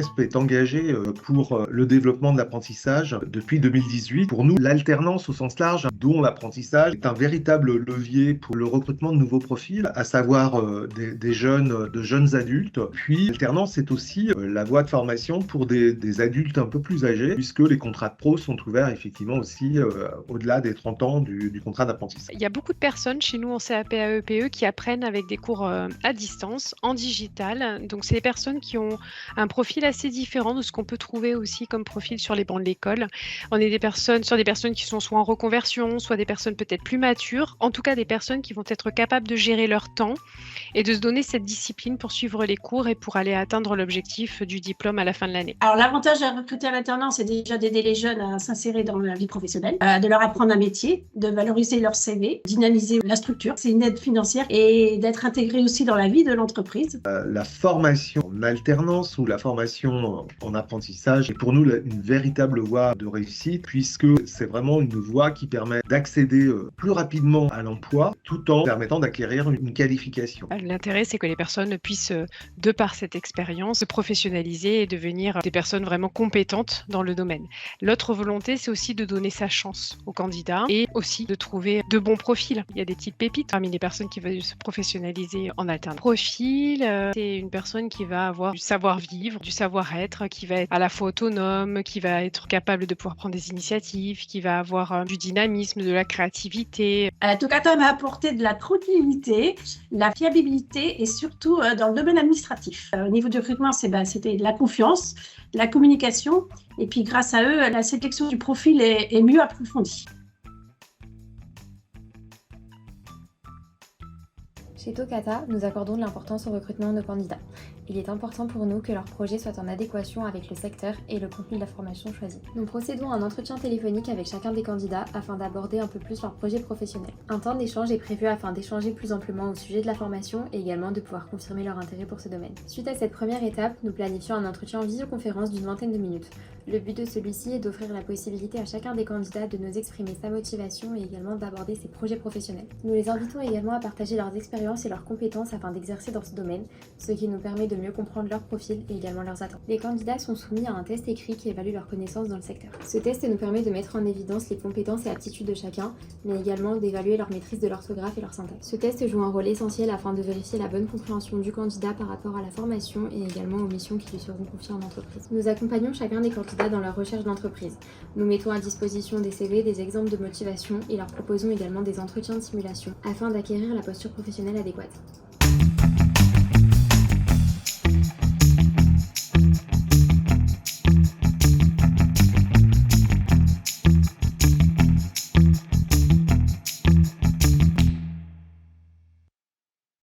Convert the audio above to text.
l'INRESP est engagé pour le développement de l'apprentissage depuis 2018. Pour nous, l'alternance au sens large, dont l'apprentissage, est un véritable levier pour le recrutement de nouveaux profils, à savoir de jeunes adultes. Puis l'alternance est aussi la voie de formation pour des adultes un peu plus âgés, puisque les contrats de pro sont ouverts effectivement aussi au-delà des 30 ans du contrat d'apprentissage. Il y a beaucoup de personnes chez nous en CAP AEPE qui apprennent avec des cours à distance, en digital. Donc, c'est des personnes qui ont un profil assez différent de ce qu'on peut trouver aussi comme profil sur les bancs de l'école. On est des personnes qui sont soit en reconversion, soit des personnes peut-être plus matures. En tout cas, des personnes qui vont être capables de gérer leur temps et de se donner cette discipline pour suivre les cours et pour aller atteindre l'objectif du diplôme à la fin de l'année. Alors, l'avantage à recruter à l'alternance, c'est déjà d'aider les jeunes à s'insérer dans la vie professionnelle, de leur apprendre un métier, de valoriser leur CV, dynamiser la structure. C'est une aide financière et d'être intégré aussi dans la vie de l'entreprise. La formation en alternance ou la formation en apprentissage est pour nous une véritable voie de réussite, puisque c'est vraiment une voie qui permet d'accéder plus rapidement à l'emploi tout en permettant d'acquérir une qualification. L'intérêt, c'est que les personnes puissent, de par cette expérience, se professionnaliser et devenir des personnes vraiment compétentes dans le domaine. L'autre volonté, c'est aussi de donner sa chance aux candidats et aussi de trouver de bons profils. Il y a des petites pépites parmi les personnes qui veulent se professionnaliser en alternance. Profil, c'est une personne qui va avoir du savoir-vivre, du savoir-être, qui va être à la fois autonome, qui va être capable de pouvoir prendre des initiatives, qui va avoir du dynamisme, de la créativité. Tocata m'a apporté de la continuité, la fiabilité et surtout dans le domaine administratif. Au niveau du recrutement, c'était de la confiance, la communication et puis grâce à eux, la sélection du profil est mieux approfondie. Chez Tocata, nous accordons de l'importance au recrutement de nos candidats. Il est important pour nous que leur projet soit en adéquation avec le secteur et le contenu de la formation choisie. Nous procédons à un entretien téléphonique avec chacun des candidats afin d'aborder un peu plus leur projet professionnel. Un temps d'échange est prévu afin d'échanger plus amplement au sujet de la formation et également de pouvoir confirmer leur intérêt pour ce domaine. Suite à cette première étape, nous planifions un entretien en visioconférence d'une vingtaine de minutes. Le but de celui-ci est d'offrir la possibilité à chacun des candidats de nous exprimer sa motivation et également d'aborder ses projets professionnels. Nous les invitons également à partager leurs expériences et leurs compétences afin d'exercer dans ce domaine, ce qui nous permet de mieux comprendre leur profil et également leurs attentes. Les candidats sont soumis à un test écrit qui évalue leurs connaissances dans le secteur. Ce test nous permet de mettre en évidence les compétences et aptitudes de chacun, mais également d'évaluer leur maîtrise de l'orthographe et leur syntaxe. Ce test joue un rôle essentiel afin de vérifier la bonne compréhension du candidat par rapport à la formation et également aux missions qui lui seront confiées en entreprise. Nous accompagnons chacun des candidats dans leur recherche d'entreprise. Nous mettons à disposition des CV, des exemples de motivation et leur proposons également des entretiens de simulation afin d'acquérir la posture professionnelle adéquate.